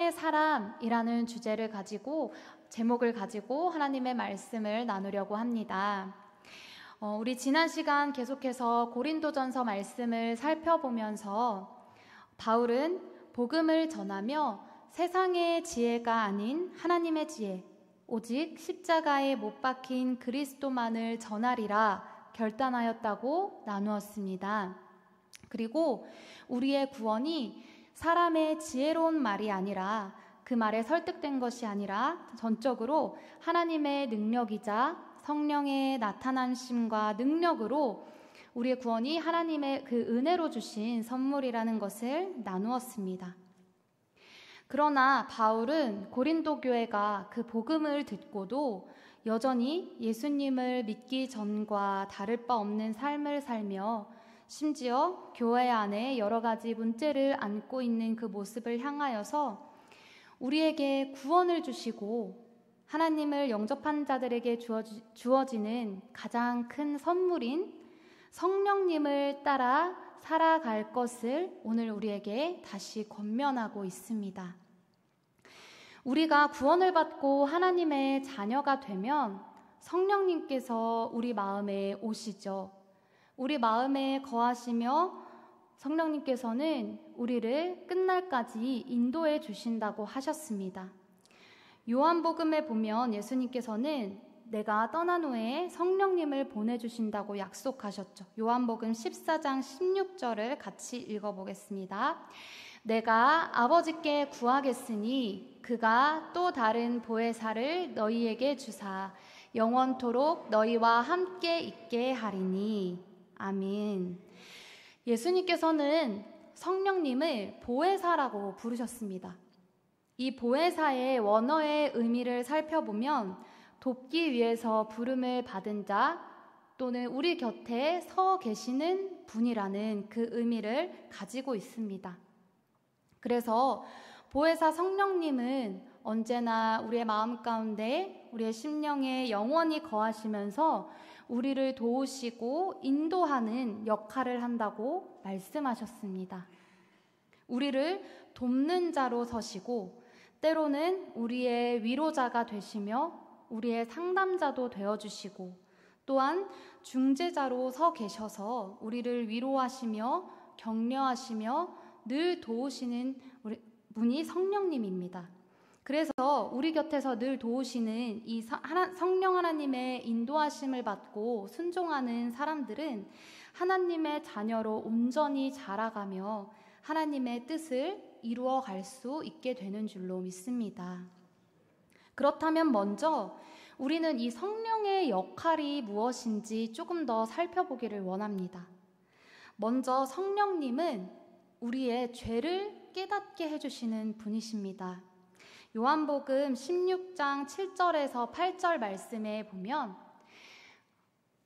성령의 사람이라는 제목을 가지고 하나님의 말씀을 나누려고 합니다. 우리 지난 시간 계속해서 고린도전서 말씀을 살펴보면서 바울은 복음을 전하며 세상의 지혜가 아닌 하나님의 지혜, 오직 십자가에 못 박힌 그리스도만을 전하리라 결단하였다고 나누었습니다. 그리고 우리의 구원이 사람의 지혜로운 말이 아니라, 그 말에 설득된 것이 아니라 전적으로 하나님의 능력이자 성령의 나타나심과 능력으로 우리의 구원이 하나님의 그 은혜로 주신 선물이라는 것을 나누었습니다. 그러나 바울은 고린도 교회가 그 복음을 듣고도 여전히 예수님을 믿기 전과 다를 바 없는 삶을 살며 심지어 교회 안에 여러 가지 문제를 안고 있는 그 모습을 향하여서 우리에게 구원을 주시고 하나님을 영접한 자들에게 주어지는 가장 큰 선물인 성령님을 따라 살아갈 것을 오늘 우리에게 다시 권면하고 있습니다. 우리가 구원을 받고 하나님의 자녀가 되면 성령님께서 우리 마음에 오시죠. 우리 마음에 거하시며 성령님께서는 우리를 끝날까지 인도해 주신다고 하셨습니다. 요한복음에 보면 예수님께서는 내가 떠난 후에 성령님을 보내주신다고 약속하셨죠. 요한복음 14장 16절을 같이 읽어보겠습니다. 내가 아버지께 구하겠으니 그가 또 다른 보혜사를 너희에게 주사 영원토록 너희와 함께 있게 하리니. 아멘. 예수님께서는 성령님을 보혜사라고 부르셨습니다. 이 보혜사의 원어의 의미를 살펴보면 돕기 위해서 부름을 받은 자 또는 우리 곁에 서 계시는 분이라는 그 의미를 가지고 있습니다. 그래서 보혜사 성령님은 언제나 우리의 마음 가운데 우리의 심령에 영원히 거하시면서 우리를 도우시고 인도하는 역할을 한다고 말씀하셨습니다. 우리를 돕는 자로 서시고 때로는 우리의 위로자가 되시며 우리의 상담자도 되어주시고 또한 중재자로 서 계셔서 우리를 위로하시며 격려하시며 늘 도우시는 분이 성령님입니다. 그래서 우리 곁에서 늘 도우시는 이 성령 하나님의 인도하심을 받고 순종하는 사람들은 하나님의 자녀로 온전히 자라가며 하나님의 뜻을 이루어갈 수 있게 되는 줄로 믿습니다. 그렇다면 먼저 우리는 이 성령의 역할이 무엇인지 조금 더 살펴보기를 원합니다. 먼저 성령님은 우리의 죄를 깨닫게 해주시는 분이십니다. 요한복음 16장 7절에서 8절 말씀에 보면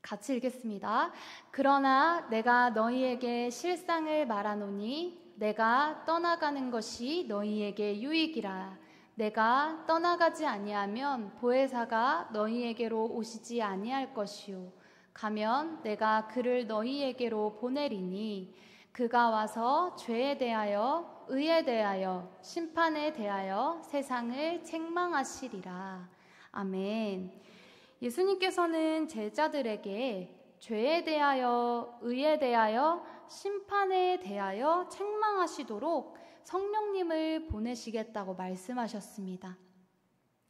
같이 읽겠습니다. 그러나 내가 너희에게 실상을 말하노니 내가 떠나가는 것이 너희에게 유익이라. 내가 떠나가지 아니하면 보혜사가 너희에게로 오시지 아니할 것이요 가면 내가 그를 너희에게로 보내리니 그가 와서 죄에 대하여 의에 대하여 심판에 대하여 세상을 책망하시리라. 아멘. 예수님께서는 제자들에게 죄에 대하여 의에 대하여 심판에 대하여 책망하시도록 성령님을 보내시겠다고 말씀하셨습니다.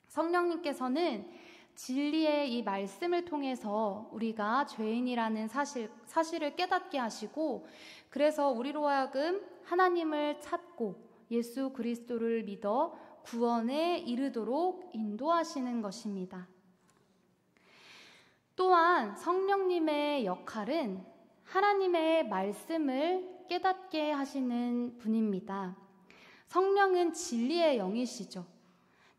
성령님께서는 진리의 이 말씀을 통해서 우리가 죄인이라는 사실을 깨닫게 하시고 그래서 우리로 하여금 하나님을 찾고 예수 그리스도를 믿어 구원에 이르도록 인도하시는 것입니다. 또한 성령님의 역할은 하나님의 말씀을 깨닫게 하시는 분입니다. 성령은 진리의 영이시죠.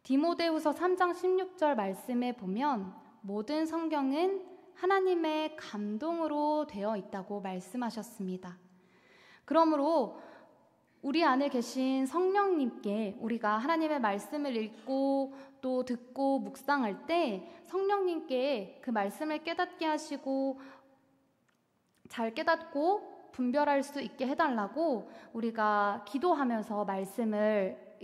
디모데후서 3장 16절 말씀에 보면 모든 성경은 하나님의 감동으로 되어 있다고 말씀하셨습니다. 그러므로 우리 안에 계신 성령님께 우리가 하나님의 말씀을 읽고 또 듣고 묵상할 때 성령님께 그 말씀을 깨닫게 하시고 잘 깨닫고 분별할 수 있게 해달라고 우리가 기도하면서 말씀을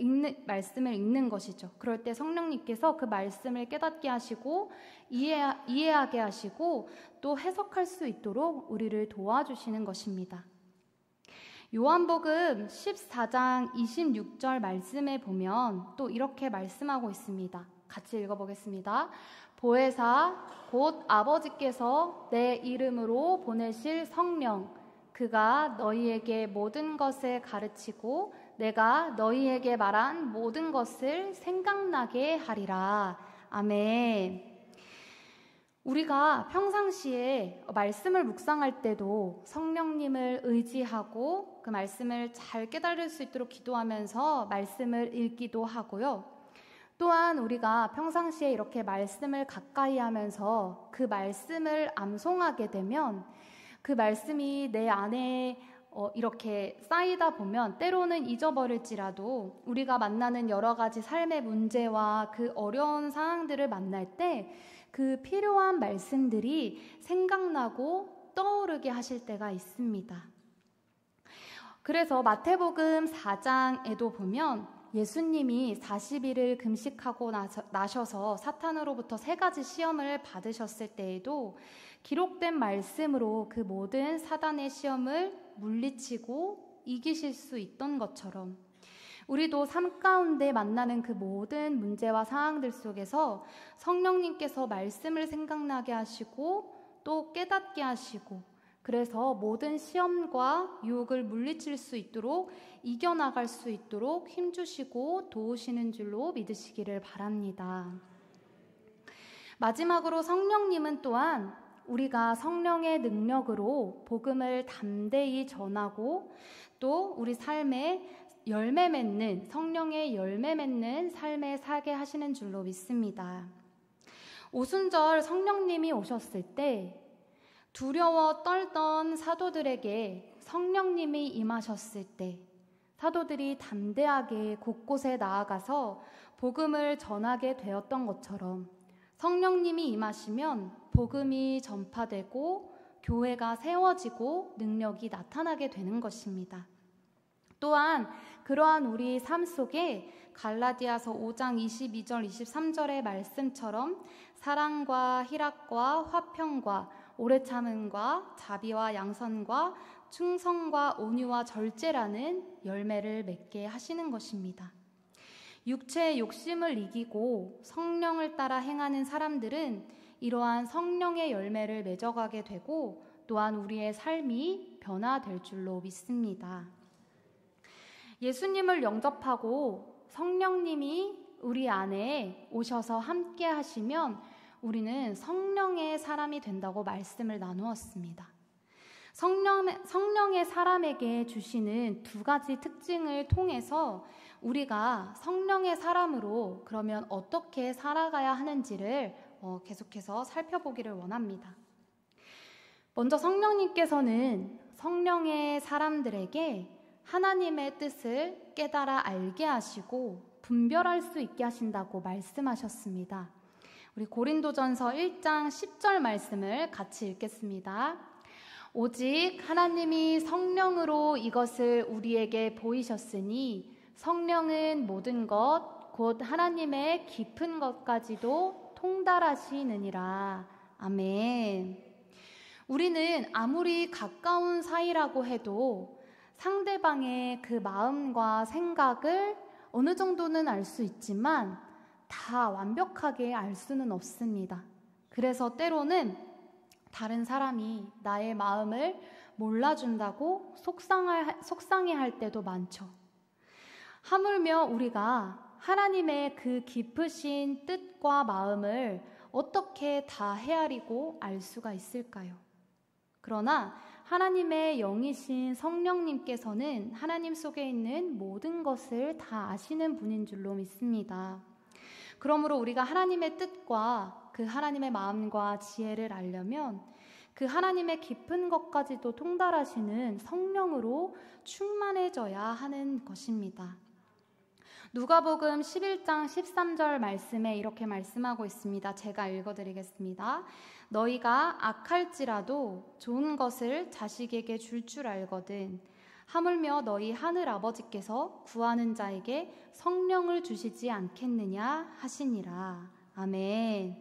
말씀을 읽는 것이죠. 그럴 때 성령님께서 그 말씀을 깨닫게 하시고 이해하게 하시고 또 해석할 수 있도록 우리를 도와주시는 것입니다. 요한복음 14장 26절 말씀에 보면 또 이렇게 말씀하고 있습니다. 같이 읽어보겠습니다. 보혜사 곧 아버지께서 내 이름으로 보내실 성령 그가 너희에게 모든 것을 가르치고 내가 너희에게 말한 모든 것을 생각나게 하리라. 아멘. 우리가 평상시에 말씀을 묵상할 때도 성령님을 의지하고 그 말씀을 잘 깨달을 수 있도록 기도하면서 말씀을 읽기도 하고요. 또한 우리가 평상시에 이렇게 말씀을 가까이 하면서 그 말씀을 암송하게 되면 그 말씀이 내 안에 이렇게 쌓이다 보면 때로는 잊어버릴지라도 우리가 만나는 여러 가지 삶의 문제와 그 어려운 상황들을 만날 때 그 필요한 말씀들이 생각나고 떠오르게 하실 때가 있습니다. 그래서 마태복음 4장에도 보면 예수님이 40일을 금식하고 나셔서 사탄으로부터 3가지 시험을 받으셨을 때에도 기록된 말씀으로 그 모든 사단의 시험을 물리치고 이기실 수 있던 것처럼 우리도 삶 가운데 만나는 그 모든 문제와 상황들 속에서 성령님께서 말씀을 생각나게 하시고 또 깨닫게 하시고 그래서 모든 시험과 유혹을 물리칠 수 있도록 이겨나갈 수 있도록 힘주시고 도우시는 줄로 믿으시기를 바랍니다. 마지막으로 성령님은 또한 우리가 성령의 능력으로 복음을 담대히 전하고 또 우리 삶에 열매 맺는 성령의 열매 맺는 삶에 살게 하시는 줄로 믿습니다. 오순절 성령님이 오셨을 때 두려워 떨던 사도들에게 성령님이 임하셨을 때 사도들이 담대하게 곳곳에 나아가서 복음을 전하게 되었던 것처럼 성령님이 임하시면 복음이 전파되고 교회가 세워지고 능력이 나타나게 되는 것입니다. 또한 그러한 우리 삶 속에 갈라디아서 5장 22절 23절의 말씀처럼 사랑과 희락과 화평과 오래 참음과 자비와 양선과 충성과 온유와 절제라는 열매를 맺게 하시는 것입니다. 육체의 욕심을 이기고 성령을 따라 행하는 사람들은 이러한 성령의 열매를 맺어가게 되고 또한 우리의 삶이 변화될 줄로 믿습니다. 예수님을 영접하고 성령님이 우리 안에 오셔서 함께 하시면 우리는 성령의 사람이 된다고 말씀을 나누었습니다. 성령의 사람에게 주시는 2가지 특징을 통해서 우리가 성령의 사람으로 그러면 어떻게 살아가야 하는지를 계속해서 살펴보기를 원합니다. 먼저 성령님께서는 성령의 사람들에게 하나님의 뜻을 깨달아 알게 하시고 분별할 수 있게 하신다고 말씀하셨습니다. 우리 고린도전서 1장 10절 말씀을 같이 읽겠습니다. 오직 하나님이 성령으로 이것을 우리에게 보이셨으니 성령은 모든 것, 곧 하나님의 깊은 것까지도 통달하시느니라. 아멘. 우리는 아무리 가까운 사이라고 해도 상대방의 그 마음과 생각을 어느 정도는 알 수 있지만 다 완벽하게 알 수는 없습니다. 그래서 때로는 다른 사람이 나의 마음을 몰라준다고 속상해할 때도 많죠. 하물며 우리가 하나님의 그 깊으신 뜻과 마음을 어떻게 다 헤아리고 알 수가 있을까요? 그러나 하나님의 영이신 성령님께서는 하나님 속에 있는 모든 것을 다 아시는 분인 줄로 믿습니다. 그러므로 우리가 하나님의 뜻과 그 하나님의 마음과 지혜를 알려면 그 하나님의 깊은 것까지도 통달하시는 성령으로 충만해져야 하는 것입니다. 누가복음 11장 13절 말씀에 이렇게 말씀하고 있습니다. 제가 읽어드리겠습니다. 너희가 악할지라도 좋은 것을 자식에게 줄 알거든 하물며 너희 하늘 아버지께서 구하는 자에게 성령을 주시지 않겠느냐 하시니라. 아멘.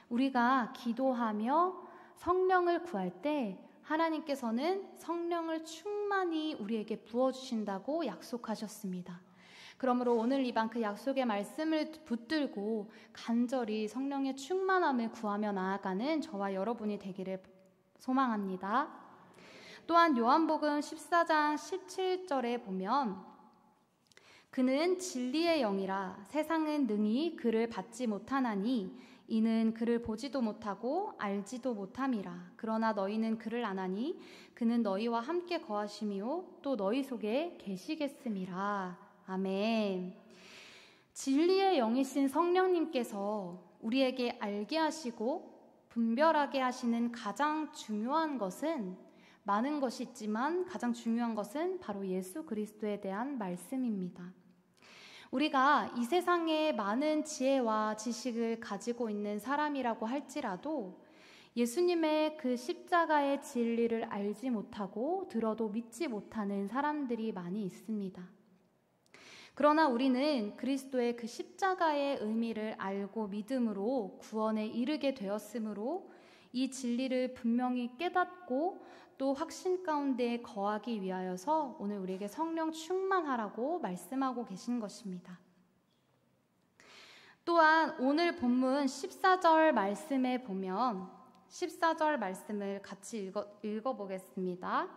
우리가 기도하며 성령을 구할 때 하나님께서는 성령을 충만히 우리에게 부어주신다고 약속하셨습니다. 그러므로 오늘 이 밤 그 약속의 말씀을 붙들고 간절히 성령의 충만함을 구하며 나아가는 저와 여러분이 되기를 소망합니다. 또한 요한복음 14장 17절에 보면 그는 진리의 영이라 세상은 능히 그를 받지 못하나니 이는 그를 보지도 못하고 알지도 못함이라. 그러나 너희는 그를 아나니 그는 너희와 함께 거하심이요 또 너희 속에 계시겠음이라. 아멘. 진리의 영이신 성령님께서 우리에게 알게 하시고 분별하게 하시는 가장 중요한 것은 많은 것이 있지만 가장 중요한 것은 바로 예수 그리스도에 대한 말씀입니다. 우리가 이 세상에 많은 지혜와 지식을 가지고 있는 사람이라고 할지라도 예수님의 그 십자가의 진리를 알지 못하고 들어도 믿지 못하는 사람들이 많이 있습니다. 그러나 우리는 그리스도의 그 십자가의 의미를 알고 믿음으로 구원에 이르게 되었으므로 이 진리를 분명히 깨닫고 또 확신 가운데 거하기 위하여서 오늘 우리에게 성령 충만하라고 말씀하고 계신 것입니다. 또한 오늘 본문 14절 말씀에 보면 14절 말씀을 같이 읽어보겠습니다.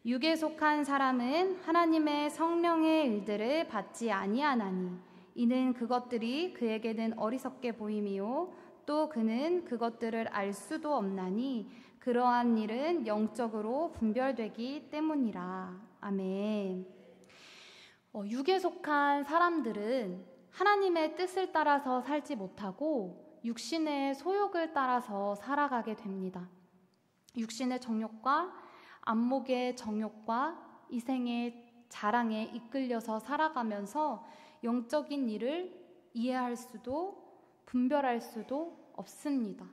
육에 속한 사람은 하나님의 성령의 일들을 받지 아니하나니 이는 그것들이 그에게는 어리석게 보임이요 또 그는 그것들을 알 수도 없나니 그러한 일은 영적으로 분별되기 때문이라. 아멘. 육에 속한 사람들은 하나님의 뜻을 따라서 살지 못하고 육신의 소욕을 따라서 살아가게 됩니다. 육신의 정욕과 안목의 정욕과 이생의 자랑에 이끌려서 살아가면서 영적인 일을 이해할 수도 분별할 수도 없습니다.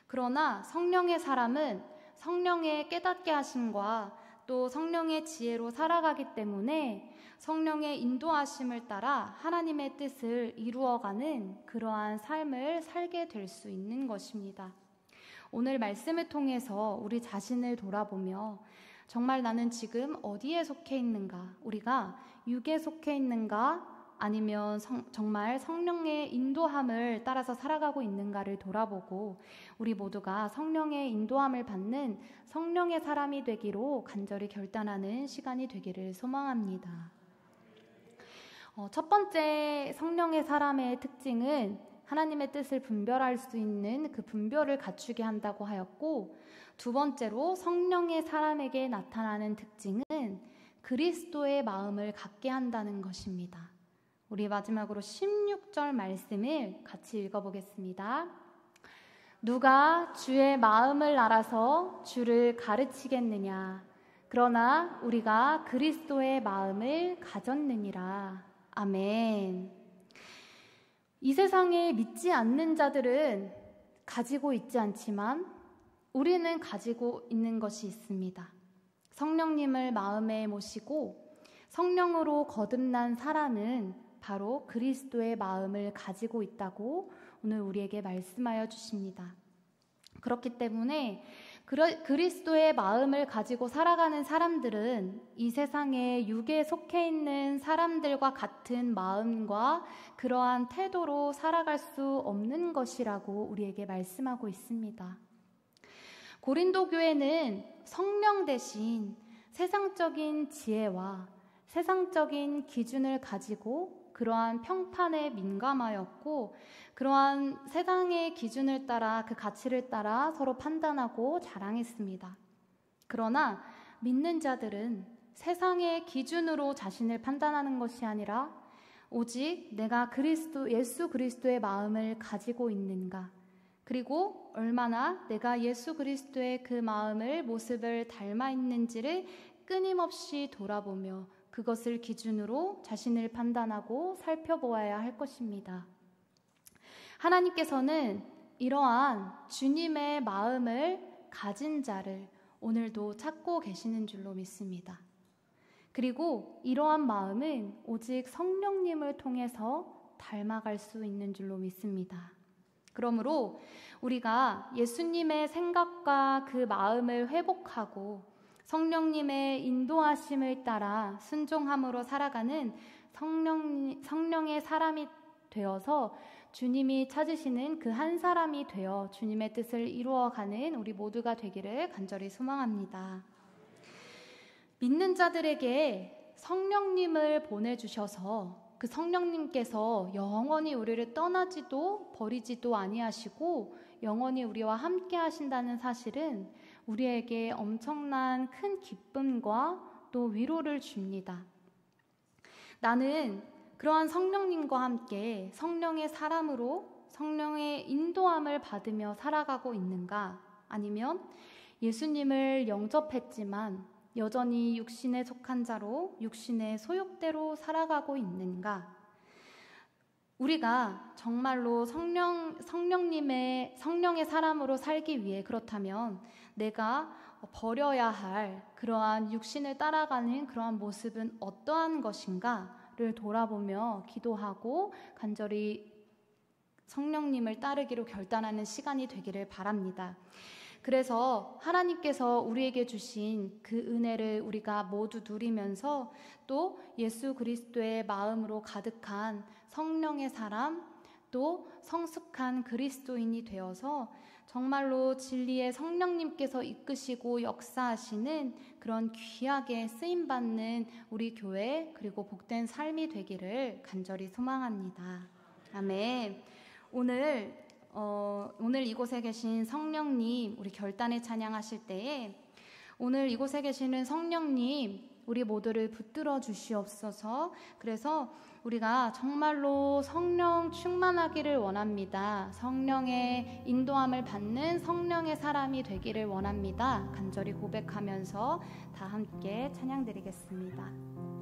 그러나 성령의 사람은 성령의 깨닫게 하심과 또 성령의 지혜로 살아가기 때문에 성령의 인도하심을 따라 하나님의 뜻을 이루어가는 그러한 삶을 살게 될 수 있는 것입니다. 오늘 말씀을 통해서 우리 자신을 돌아보며 정말 나는 지금 어디에 속해 있는가? 우리가 육에 속해 있는가? 아니면 정말 성령의 인도함을 따라서 살아가고 있는가를 돌아보고 우리 모두가 성령의 인도함을 받는 성령의 사람이 되기로 간절히 결단하는 시간이 되기를 소망합니다. 첫 번째 성령의 사람의 특징은 하나님의 뜻을 분별할 수 있는 그 분별을 갖추게 한다고 하였고, 두 번째로 성령의 사람에게 나타나는 특징은 그리스도의 마음을 갖게 한다는 것입니다. 우리 마지막으로 16절 말씀을 같이 읽어보겠습니다. 누가 주의 마음을 알아서 주를 가르치겠느냐? 그러나 우리가 그리스도의 마음을 가졌느니라. 아멘. 이 세상에 믿지 않는 자들은 가지고 있지 않지만 우리는 가지고 있는 것이 있습니다. 성령님을 마음에 모시고 성령으로 거듭난 사람은 바로 그리스도의 마음을 가지고 있다고 오늘 우리에게 말씀하여 주십니다. 그렇기 때문에 그리스도의 마음을 가지고 살아가는 사람들은 이 세상에 육에 속해 있는 사람들과 같은 마음과 그러한 태도로 살아갈 수 없는 것이라고 우리에게 말씀하고 있습니다. 고린도 교회는 성령 대신 세상적인 지혜와 세상적인 기준을 가지고 그러한 평판에 민감하였고, 그러한 세상의 기준을 따라 그 가치를 따라 서로 판단하고 자랑했습니다. 그러나 믿는 자들은 세상의 기준으로 자신을 판단하는 것이 아니라 오직 내가 예수 그리스도의 마음을 가지고 있는가, 그리고 얼마나 내가 예수 그리스도의 그 마음을 모습을 닮아 있는지를 끊임없이 돌아보며 그것을 기준으로 자신을 판단하고 살펴보아야 할 것입니다. 하나님께서는 이러한 주님의 마음을 가진 자를 오늘도 찾고 계시는 줄로 믿습니다. 그리고 이러한 마음은 오직 성령님을 통해서 닮아갈 수 있는 줄로 믿습니다. 그러므로 우리가 예수님의 생각과 그 마음을 회복하고 성령님의 인도하심을 따라 순종함으로 살아가는 성령의 사람이 되어서 주님이 찾으시는 그 한 사람이 되어 주님의 뜻을 이루어가는 우리 모두가 되기를 간절히 소망합니다. 믿는 자들에게 성령님을 보내주셔서 그 성령님께서 영원히 우리를 떠나지도 버리지도 아니하시고 영원히 우리와 함께 하신다는 사실은 우리에게 엄청난 큰 기쁨과 또 위로를 줍니다. 나는 그러한 성령님과 함께 성령의 사람으로 성령의 인도함을 받으며 살아가고 있는가? 아니면 예수님을 영접했지만 여전히 육신에 속한 자로 육신의 소욕대로 살아가고 있는가? 우리가 정말로 성령의 사람으로 살기 위해 그렇다면 내가 버려야 할 그러한 육신을 따라가는 그러한 모습은 어떠한 것인가를 돌아보며 기도하고 간절히 성령님을 따르기로 결단하는 시간이 되기를 바랍니다. 그래서 하나님께서 우리에게 주신 그 은혜를 우리가 모두 누리면서 또 예수 그리스도의 마음으로 가득한 성령의 사람, 또 성숙한 그리스도인이 되어서 정말로 진리의 성령님께서 이끄시고 역사하시는 그런 귀하게 쓰임받는 우리 교회 그리고 복된 삶이 되기를 간절히 소망합니다. 아멘. 오늘 이곳에 계신 성령님, 우리 결단의 찬양하실 때에 오늘 이곳에 계시는 성령님, 우리 모두를 붙들어 주시옵소서. 그래서 우리가 정말로 성령 충만하기를 원합니다. 성령의 인도함을 받는 성령의 사람이 되기를 원합니다. 간절히 고백하면서 다 함께 찬양 드리겠습니다.